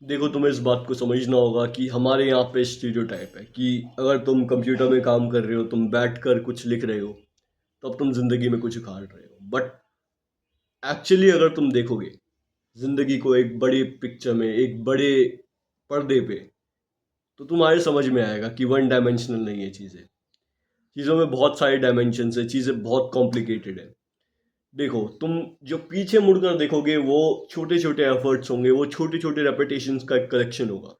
देखो, तुम्हें इस बात को समझना होगा कि हमारे यहाँ पे स्टीरियोटाइप है कि अगर तुम कंप्यूटर में काम कर रहे हो, तुम बैठ कर कुछ लिख रहे हो, तब तुम जिंदगी में कुछ उखाड़ रहे हो। बट एक्चुअली अगर तुम देखोगे जिंदगी को एक बड़ी पिक्चर में, एक बड़े पर्दे पे, तो तुम्हारे समझ में आएगा कि वन डायमेंशनल नहीं है चीज़ें। चीज़ों में बहुत सारे डायमेंशंस है, चीज़ें बहुत कॉम्प्लिकेटेड है। देखो, तुम जो पीछे मुड़कर देखोगे वो छोटे छोटे एफर्ट्स होंगे, वो छोटे छोटे रेपिटेशंस का एक कलेक्शन होगा।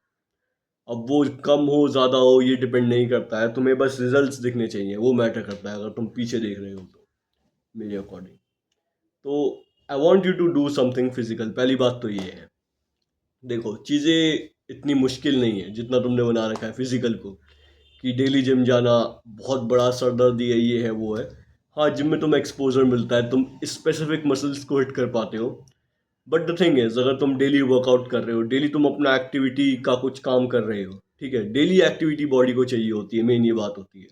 अब वो कम हो ज़्यादा हो ये डिपेंड नहीं करता है, तुम्हें बस रिजल्ट्स दिखने चाहिए, वो मैटर करता है अगर तुम पीछे देख रहे हो तो, मेरे अकॉर्डिंग। तो I want you to do something physical, पहली बात तो ये है। देखो, चीज़ें इतनी मुश्किल नहीं है जितना तुमने बना रखा है फिजिकल को, कि डेली जिम जाना बहुत बड़ा सरदर्दी है, ये है वो है। हाँ, जिम में तुम्हें एक्सपोजर मिलता है, तुम स्पेसिफिक मसल्स को हिट कर पाते हो। बट द थिंग इज, अगर तुम डेली वर्कआउट कर रहे हो, डेली तुम अपना एक्टिविटी का कुछ काम कर रहे हो, ठीक है, डेली एक्टिविटी बॉडी को चाहिए होती है, मेन ये बात होती है।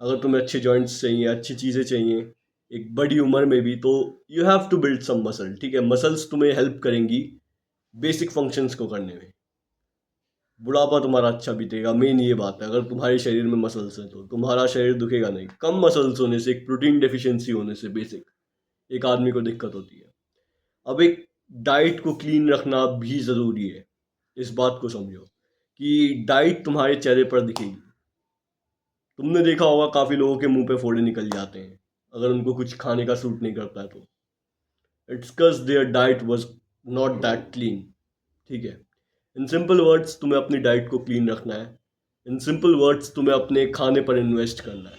अगर तुम्हें अच्छे जॉइंट्स चाहिए, अच्छी चीज़ें चाहिए एक बड़ी उम्र में भी, तो you have to build some muscle, ठीक है। मसल्स तुम्हें हेल्प करेंगी बेसिक फंक्शंस को करने में। बुढ़ापा तुम्हारा अच्छा बीतेगा, मेन ये बात है। अगर तुम्हारे शरीर में मसल्स हैं तो तुम्हारा शरीर दुखेगा नहीं। कम मसल्स होने से, एक प्रोटीन डेफिशिएंसी होने से बेसिक एक आदमी को दिक्कत होती है। अब एक डाइट को क्लीन रखना भी ज़रूरी है। इस बात को समझो कि डाइट तुम्हारे चेहरे पर दिखेगी। तुमने देखा होगा काफ़ी लोगों के मुंह पे फोड़े निकल जाते हैं अगर उनको कुछ खाने का सूट नहीं करता है तो। It's because their diet was not that clean, ठीक है। इन सिंपल वर्ड्स, तुम्हें अपनी डाइट को क्लीन रखना है। इन सिंपल वर्ड्स, तुम्हें अपने खाने पर इन्वेस्ट करना है।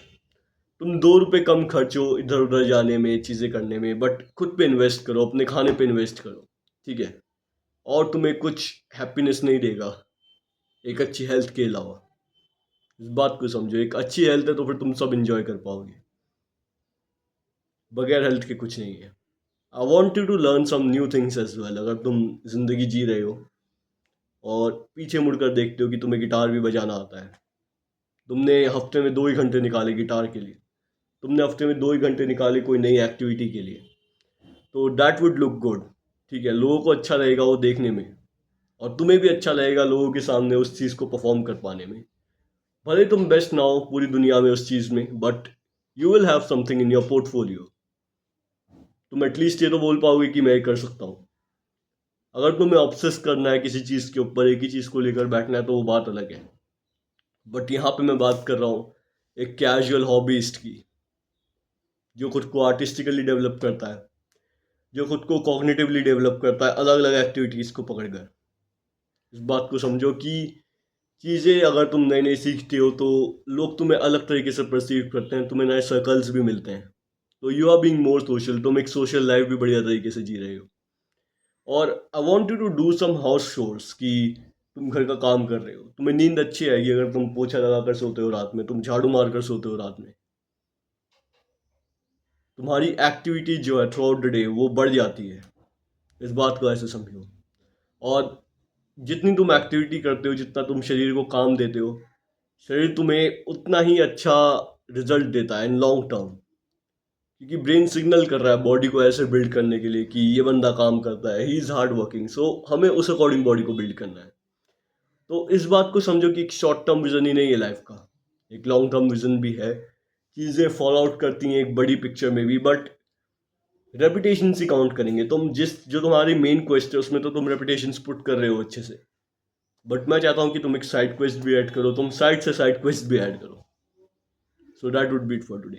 तुम 2 रुपए कम खर्चो इधर उधर जाने में, चीज़ें करने में, बट खुद पे इन्वेस्ट करो, अपने खाने पे इन्वेस्ट करो, ठीक है। और तुम्हें कुछ हैप्पीनेस नहीं देगा एक अच्छी हेल्थ के अलावा। इस बात को समझो, एक अच्छी हेल्थ है तो फिर तुम सब इंजॉय कर पाओगे। बगैर हेल्थ के कुछ नहीं है। I want you to learn some new things as well. अगर तुम जिंदगी जी रहे हो और पीछे मुड़कर देखते हो कि तुम्हें गिटार भी बजाना आता है, तुमने हफ्ते में 2 ही घंटे निकाले गिटार के लिए, तुमने हफ्ते में 2 ही घंटे निकाले कोई नई एक्टिविटी के लिए, तो डैट वुड लुक गुड, ठीक है। लोगों को अच्छा लगेगा वो देखने में, और तुम्हें भी अच्छा लगेगा लोगों के सामने उस चीज़ को परफॉर्म कर पाने में। भले तुम बेस्ट ना हो पूरी दुनिया में उस चीज़ में, but you will have something in your portfolio. तुम एटलीस्ट ये तो बोल पाओगे कि मैं ये कर सकता हूँ। अगर तुम्हें ऑब्सेस करना है किसी चीज़ के ऊपर, एक ही चीज़ को लेकर बैठना है, तो वो बात अलग है। बट यहाँ पे मैं बात कर रहा हूँ एक कैजुअल हॉबीस्ट की, जो खुद को आर्टिस्टिकली डेवलप करता है, जो खुद को कॉग्निटिवली डेवलप करता है अलग अलग एक्टिविटीज़ को पकड़कर। इस बात को समझो कि चीज़ें अगर तुम नई नई सीखते हो तो लोग तुम्हें अलग तरीके से परसीव करते हैं, तुम्हें नए सर्कल्स भी मिलते हैं। तो you are being more social, तुम एक सोशल लाइफ भी बढ़िया तरीके से जी रहे हो। और I want you to do some house chores, कि तुम घर का काम कर रहे हो, तुम्हें नींद अच्छी आएगी अगर तुम पोछा लगा कर सोते हो रात में, तुम झाड़ू मार कर सोते हो रात में। तुम्हारी एक्टिविटी जो है थ्रू आउट द डे वो बढ़ जाती है। इस बात को ऐसे समझो। और जितनी तुम एक्टिविटी करते हो, जितना तुम शरीर को काम देते हो, शरीर तुम्हें उतना ही अच्छा रिजल्ट देता है इन लॉन्ग टर्म। क्योंकि ब्रेन सिग्नल कर रहा है बॉडी को ऐसे बिल्ड करने के लिए कि ये बंदा काम करता है, ही इज़ हार्ड वर्किंग, सो हमें उस अकॉर्डिंग बॉडी को बिल्ड करना है। तो इस बात को समझो कि एक शॉर्ट टर्म विजन ही नहीं है लाइफ का, एक लॉन्ग टर्म विजन भी है। चीज़ें फॉलो आउट करती हैं एक बड़ी पिक्चर में भी, बट रेपुटेशन से काउंट करेंगे। तुम जिस जो तुम्हारी मेन क्वेस्ट है उसमें तो तुम रेपुटेशन पुट कर रहे हो अच्छे से, बट मैं चाहता हूँ कि तुम एक साइड क्वेस्ट भी ऐड करो, तुम साइड से साइड क्वेस्ट भी ऐड करो। So that would be it for today.